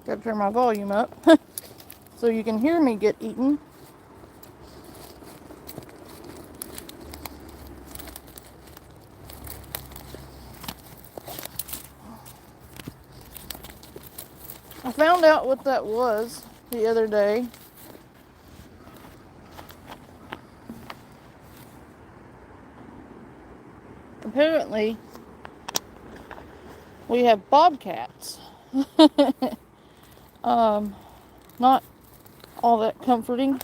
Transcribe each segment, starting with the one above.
Gotta turn my volume up so you can hear me get eaten. I found out what that was the other day. Apparently, we have bobcats. Not all that comforting.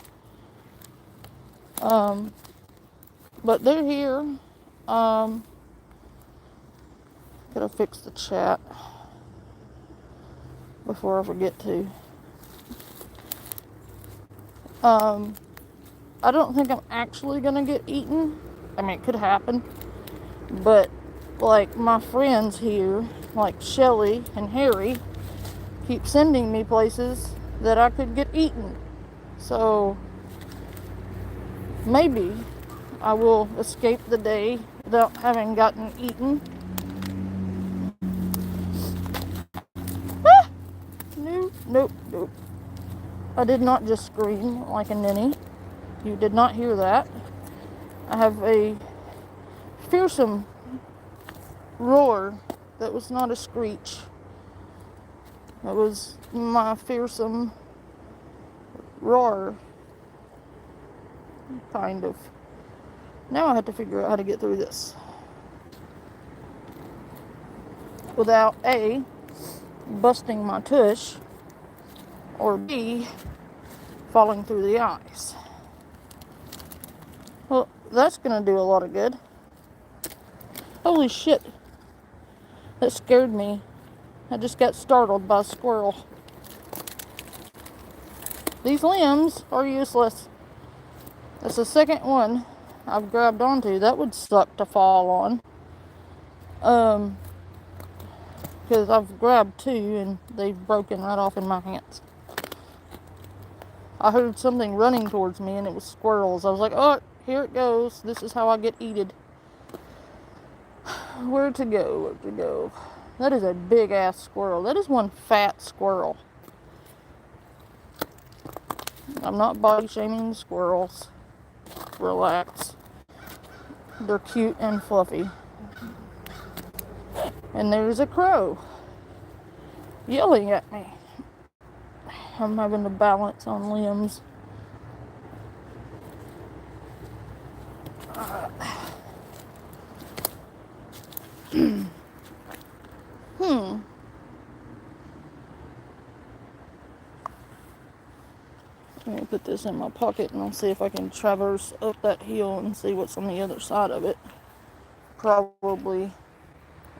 But they're here. Gotta fix the chat before I forget to. I don't think I'm actually gonna get eaten. I mean, it could happen. But, like, my friends here, like Shelly and Harry, keep sending me places that I could get eaten. So, maybe I will escape the day without having gotten eaten. Ah! Nope. I did not just scream like a ninny. You did not hear that. I have a fearsome roar that was not a screech. It was my fearsome roar. Kind of. Now I have to figure out how to get through this without A, busting my tush, or B, falling through the ice. Well, that's gonna do a lot of good. Holy shit. That scared me. I just got startled by a squirrel. These limbs are useless. That's the second one I've grabbed onto. That would suck to fall on. Because I've grabbed two and they've broken right off in my hands. I heard something running towards me and it was squirrels. I was like, oh, here it goes. This is how I get eated. Where to go? That is a big ass squirrel. That is one fat squirrel. I'm not body shaming squirrels. Relax. They're cute and fluffy. And there's a crow yelling at me. I'm having to balance on limbs. Let me put this in my pocket and I'll see if I can traverse up that hill and see what's on the other side of it. Probably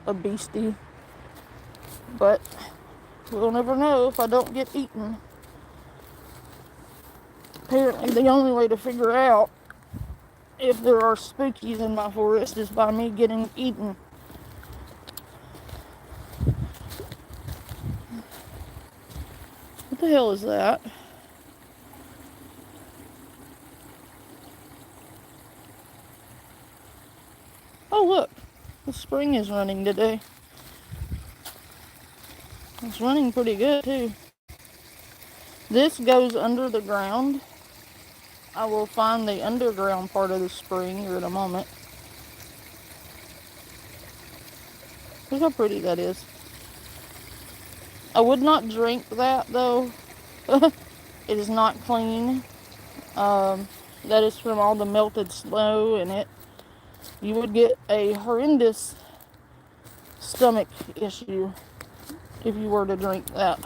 a beastie, but we'll never know if I don't get eaten. Apparently the only way to figure out if there are spookies in my forest is by me getting eaten. What the hell is that? Oh look, the spring is running today. It's running pretty good too. This goes under the ground. I will find the underground part of the spring here in a moment. Look how pretty that is. I would not drink that though. It is not clean. That is from all the melted snow in it. You would get a horrendous stomach issue if you were to drink that.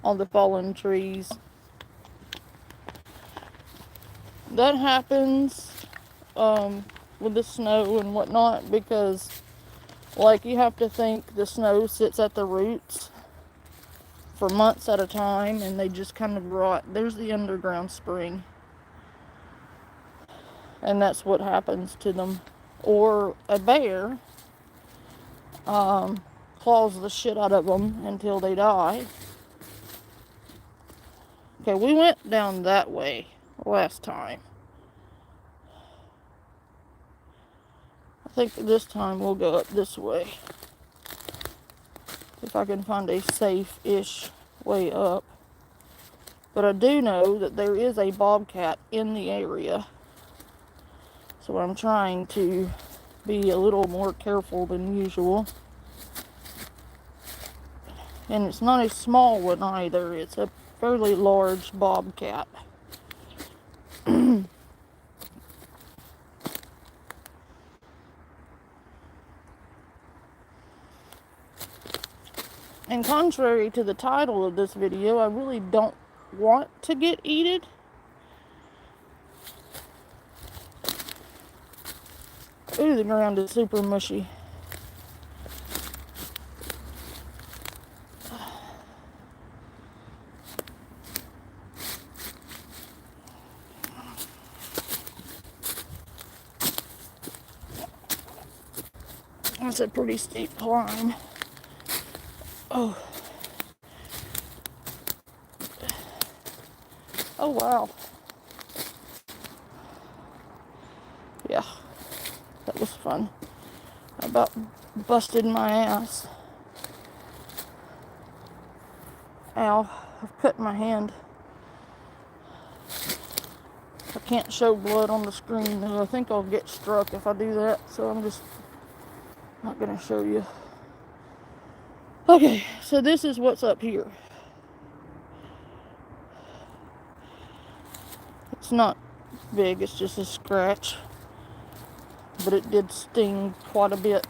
All the fallen trees. That happens with the snow and whatnot because, like, you have to think the snow sits at the roots for months at a time and they just kind of rot. There's the underground spring. And that's what happens to them. Or a bear claws the shit out of them until they die. Okay, we went down that way last time. I think this time we'll go up this way. If I can find a safe-ish way up. But I do know that there is a bobcat in the area. So I'm trying to be a little more careful than usual. And it's not a small one either. It's a fairly large bobcat. And contrary to the title of this video, I really don't want to get eaten. Ooh, the ground is super mushy. That's a pretty steep climb. Oh. Oh, wow. Yeah, that was fun. I about busted my ass. Ow, I've cut my hand. I can't show blood on the screen, though. I think I'll get struck if I do that, so I'm just not gonna show you. Okay, so this is what's up here. It's not big, it's just a scratch. But it did sting quite a bit.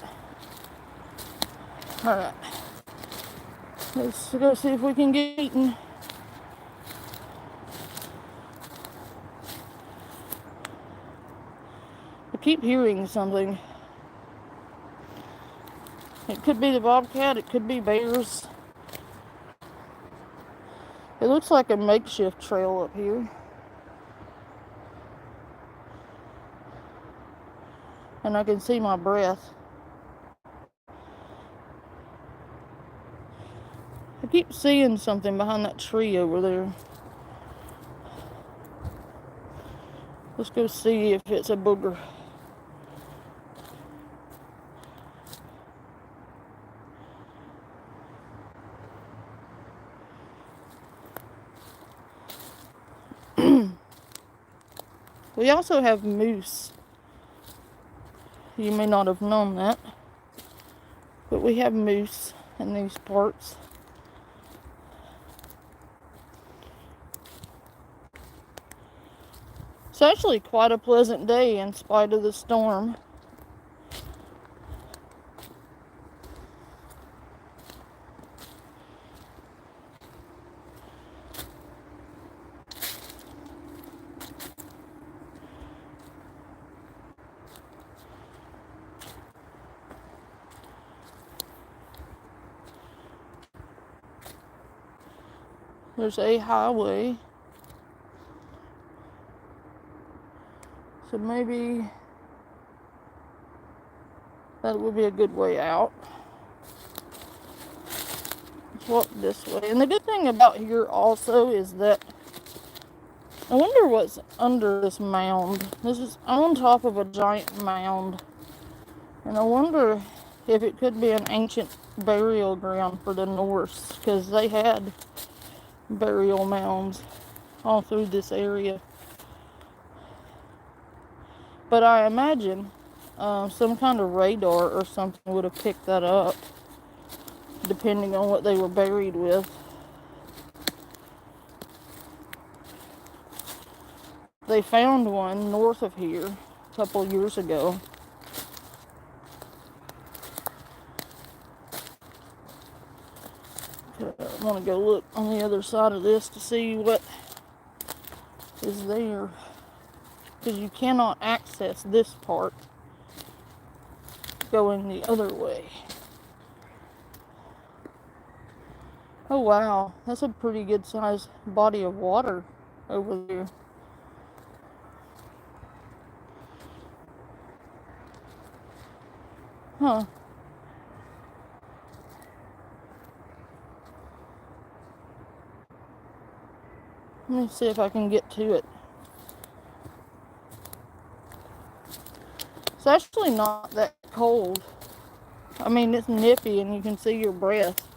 Alright. Let's go see if we can get eaten. I keep hearing something. It could be the bobcat, it could be bears. It looks like a makeshift trail up here. And I can see my breath. I keep seeing something behind that tree over there. Let's go see if it's a booger. We also have moose. You may not have known that, but we have moose in these parts. It's actually quite a pleasant day in spite of the storm. There's a highway. So maybe that would be a good way out. Let's walk this way. And the good thing about here also is that I wonder what's under this mound. This is on top of a giant mound. And I wonder if it could be an ancient burial ground for the Norse, because they had burial mounds all through this area. But I imagine some kind of radar or something would have picked that up, depending on what they were buried with. They found one north of here a couple years ago. I want to go look on the other side of this to see what is there, because you cannot access this part going the other way. Oh wow, that's a pretty good sized body of water over there. Huh. Let me see if I can get to it. It's actually not that cold. I mean, it's nippy and you can see your breath.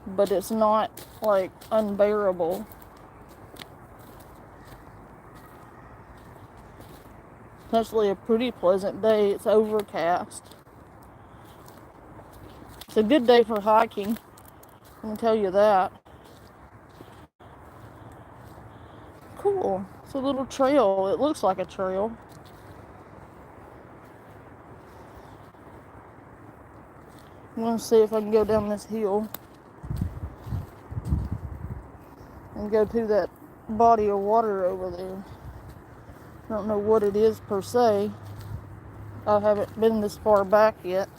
But it's not, like, unbearable. It's actually a pretty pleasant day. It's overcast. It's a good day for hiking. I can tell you that. Cool. It's a little trail. It looks like a trail. I'm going to see if I can go down this hill and go to that body of water over there. I don't know what it is per se. I haven't been this far back yet.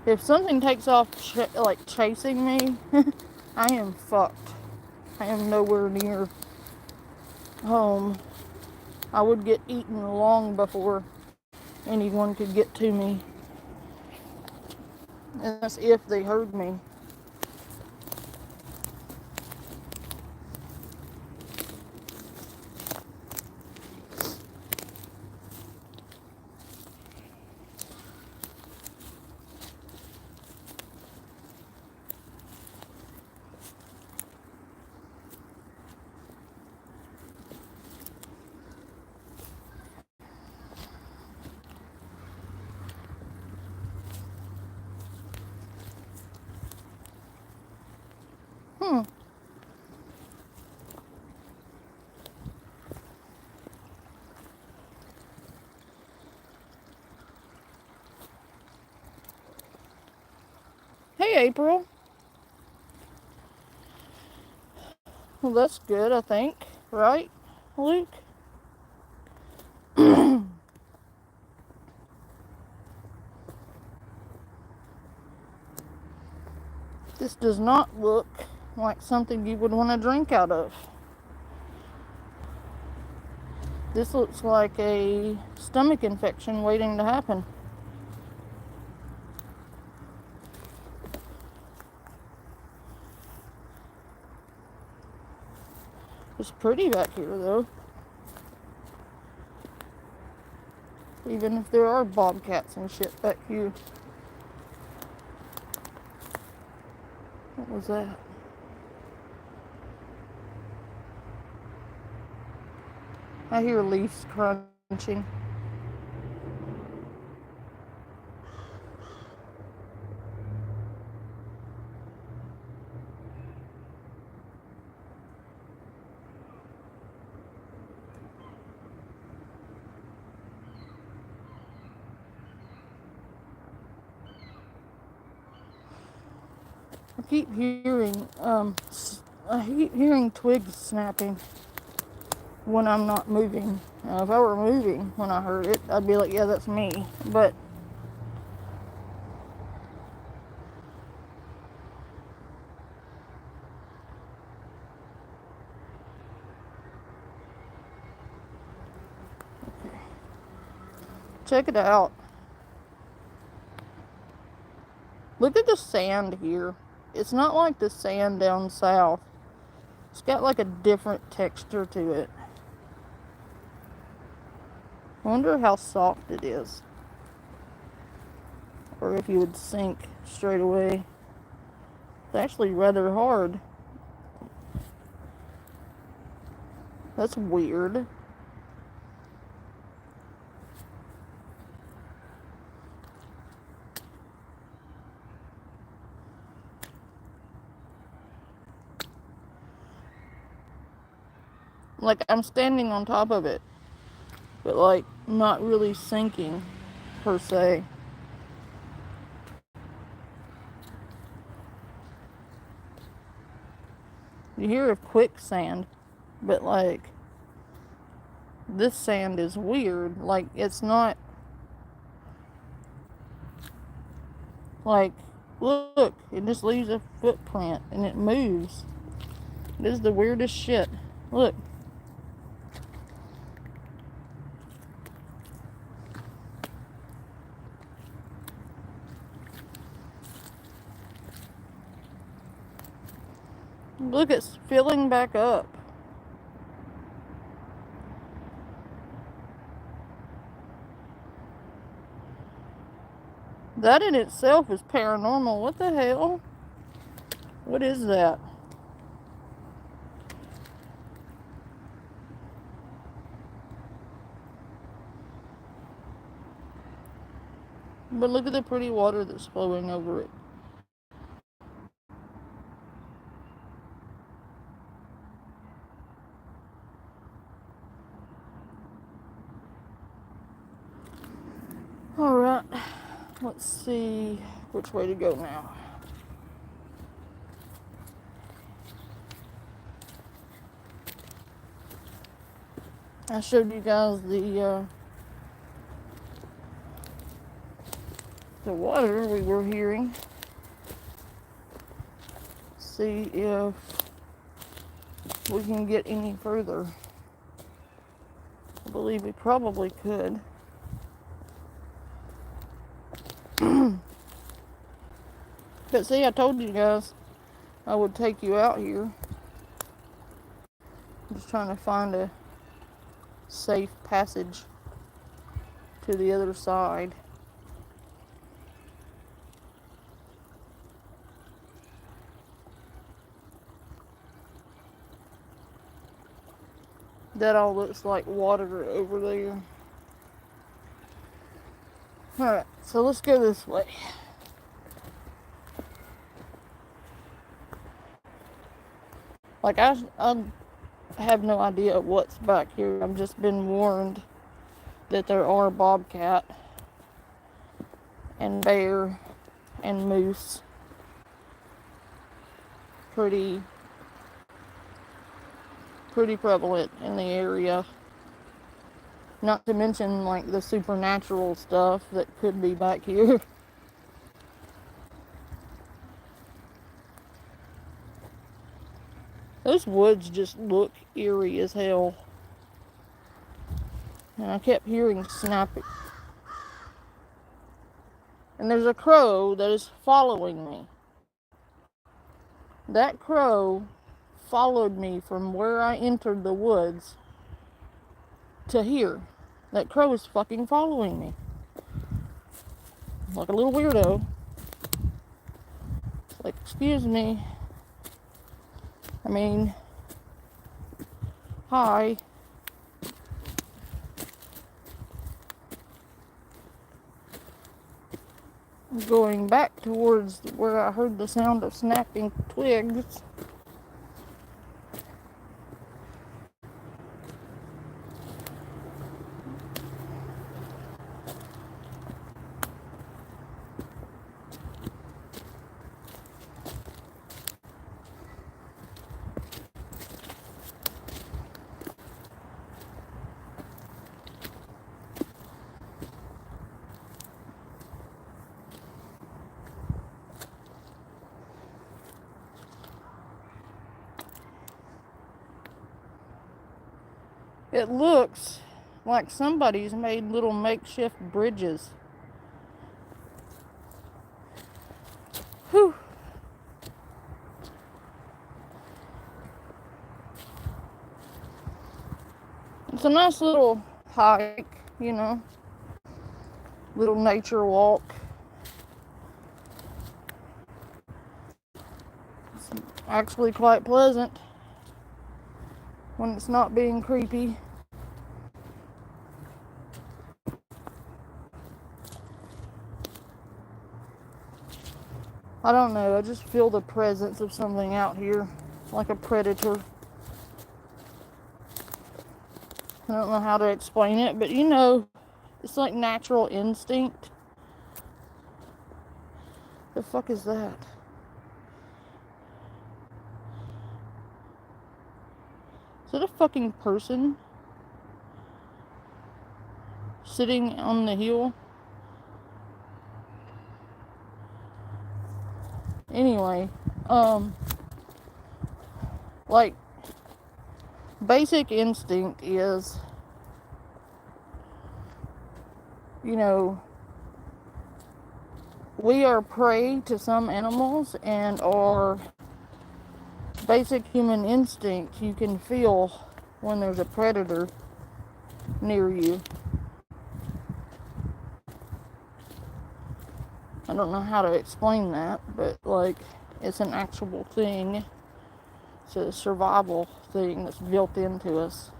If something takes off like chasing me, I am fucked. I am nowhere near home. I would get eaten long before anyone could get to me. And that's if they heard me. Hey, April. Well, that's good, I think. Right, Luke? This does not look like something you would want to drink out of. This looks like a stomach infection waiting to happen. It's pretty back here, though. Even if there are bobcats and shit back here. What was that? I hear leaves crunching. I keep hearing twigs snapping when I'm not moving. Now, if I were moving when I heard it, I'd be like, yeah, that's me. But check it out. Look at the sand here. It's not like the sand down south. It's got like a different texture to it. I wonder how soft it is. Or if you would sink straight away. It's actually rather hard. That's weird. Like, I'm standing on top of it, but like not really sinking per se. You hear of quicksand, but like this sand is weird. Like, it's not like, look, it just leaves a footprint and it moves. This is the weirdest shit. Look. Look, it's filling back up. That in itself is paranormal. What the hell? What is that? But look at the pretty water that's flowing over it. Alright, let's see which way to go now. I showed you guys the water we were hearing. See if we can get any further. I believe we probably could. But see, I told you guys I would take you out here. I'm just trying to find a safe passage to the other side. That all looks like water over there. Alright, so let's go this way. Like, I have no idea what's back here. I've just been warned that there are bobcat and bear and moose pretty prevalent in the area. Not to mention, like, the supernatural stuff that could be back here. Those woods just look eerie as hell. And I kept hearing snapping. And there's a crow that is following me. That crow followed me from where I entered the woods to here. That crow is fucking following me. Like a little weirdo. It's like, excuse me. I mean, hi. I'm going back towards where I heard the sound of snapping twigs. It looks like somebody's made little makeshift bridges. Whew. It's a nice little hike, you know, little nature walk. It's actually quite pleasant when it's not being creepy. I don't know, I just feel the presence of something out here, like a predator. I don't know how to explain it, but you know, it's like natural instinct. The fuck is that? Is it a fucking person sitting on the hill? Anyway, like, basic instinct is, you know, we are prey to some animals and are basic human instinct, you can feel when there's a predator near you. I don't know how to explain that, but like, it's an actual thing. It's a survival thing that's built into us.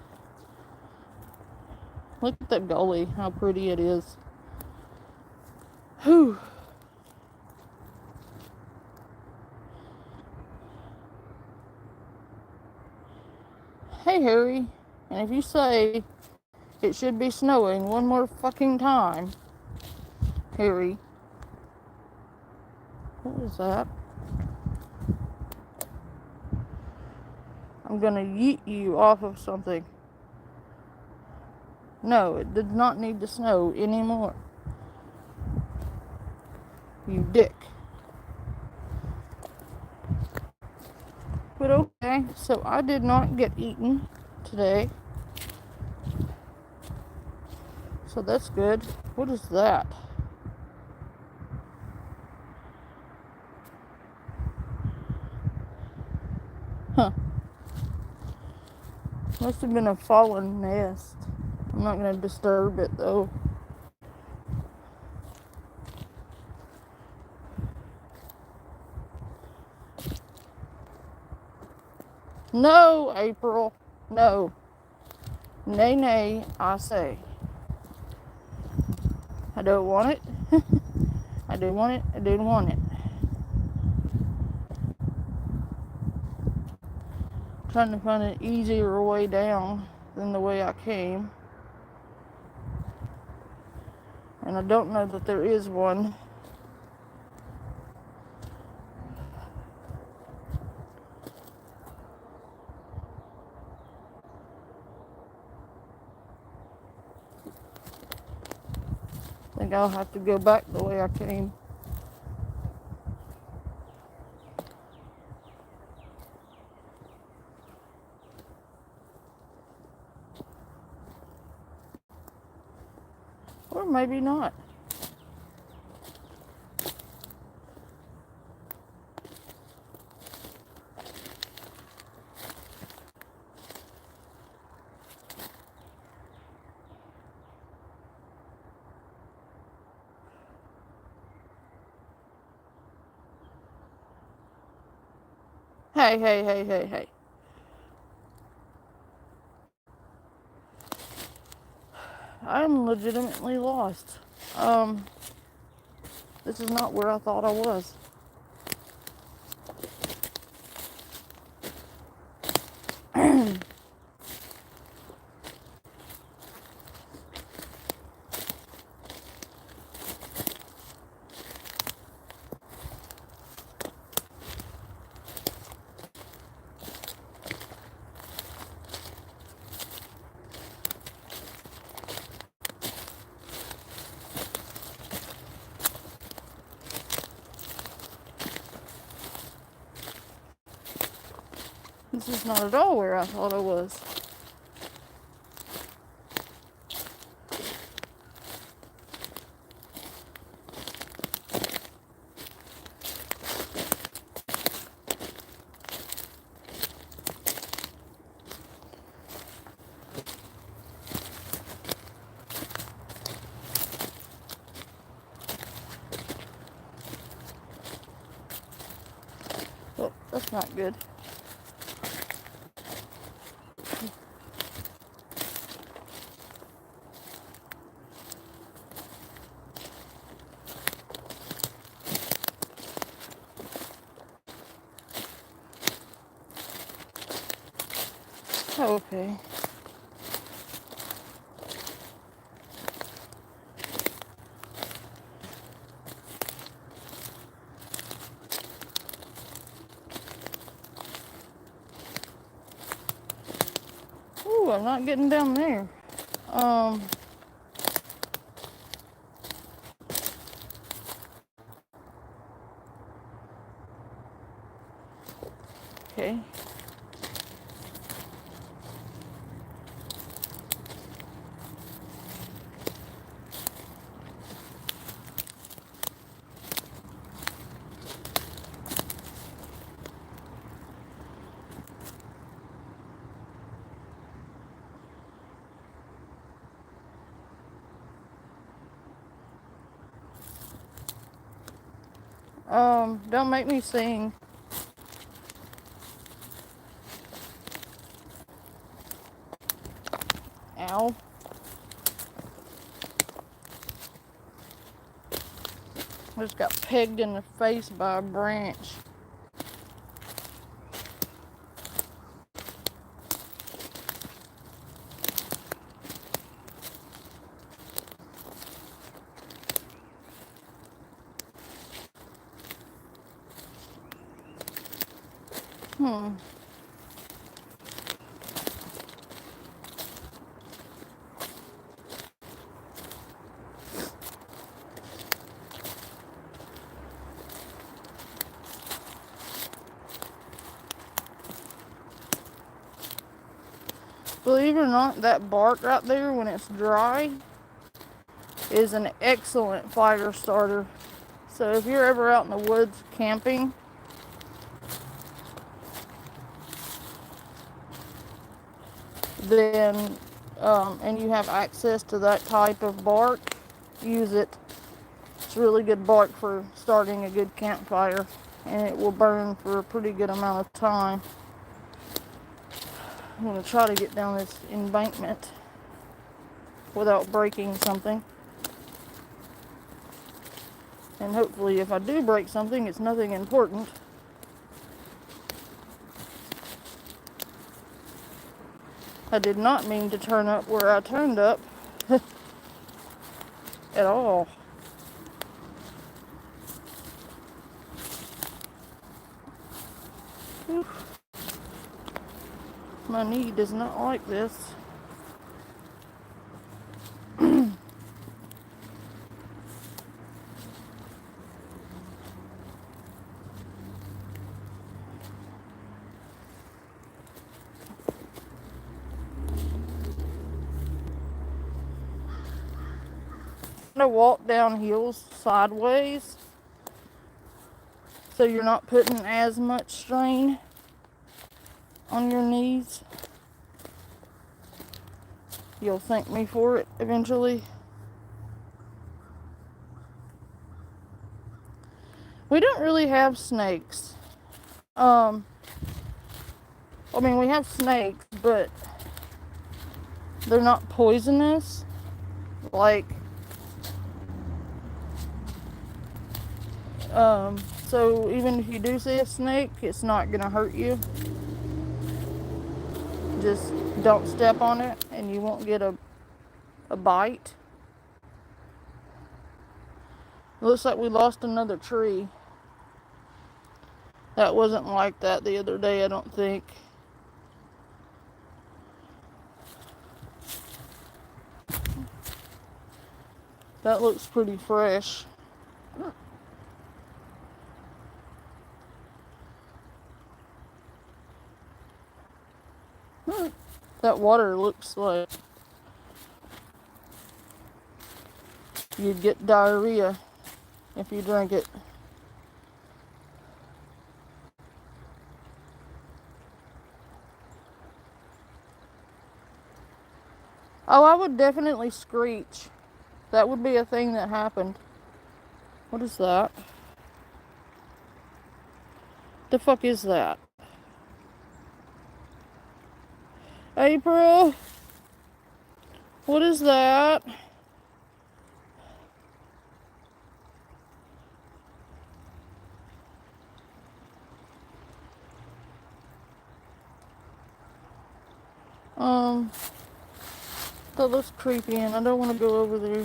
Look at that gully, how pretty it is. Whew. Hey, Harry. And if you say it should be snowing one more fucking time, Harry. What was that? I'm gonna yeet you off of something. No, it did not need to snow anymore. You dick. But okay, so I did not get eaten today. So that's good. What is that? Huh. Must have been a fallen nest. I'm not gonna disturb it though. No, April. No. Nay, nay, I say. I don't want it. I didn't want it. I didn't want it. Trying to find an easier way down than the way I came. And I don't know that there is one. I think I'll have to go back the way I came. Or maybe not. Hey, hey, hey, hey, hey. I'm legitimately lost. This is not where I thought I was. This is not at all where I thought I was. Oh, that's not good. Oh, okay. Ooh, I'm not getting down there. Okay. Don't make me sing. Ow. I just got pegged in the face by a branch. Believe it or not, that bark right there, when it's dry, is an excellent fire starter. So if you're ever out in the woods camping, then and you have access to that type of bark, use it. It's really good bark for starting a good campfire, and it will burn for a pretty good amount of time. I'm going to try to get down this embankment without breaking something. And hopefully if I do break something, it's nothing important. I did not mean to turn up where I turned up at all. Oof. My knee does not like this. To walk down hills sideways so you're not putting as much strain on your knees. You'll thank me for it eventually. We don't really have snakes. I mean, we have snakes, but they're not poisonous. Like, so even if you do see a snake, it's not gonna hurt you. Just don't step on it and you won't get a bite. It looks like we lost another tree. That wasn't like that the other day, I don't think. That looks pretty fresh. That water looks like you'd get diarrhea if you drink it. Oh, I would definitely screech. That would be a thing that happened. What is that? The fuck is that? April? What is that? That looks creepy and I don't want to go over there.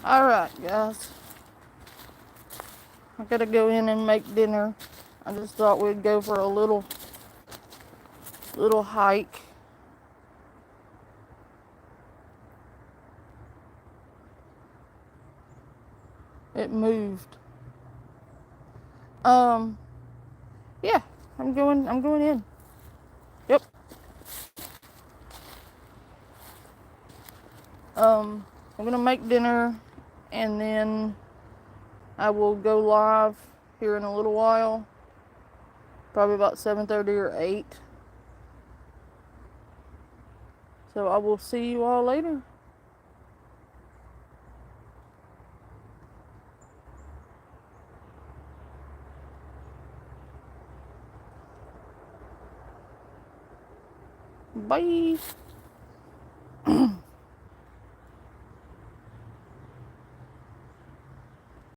Alright, guys. I gotta go in and make dinner. I just thought we'd go for a little hike. It moved. Yeah, I'm going in. Yep. I'm gonna make dinner and then I will go live here in a little while. Probably about 7:30 or 8. So I will see you all later. Bye.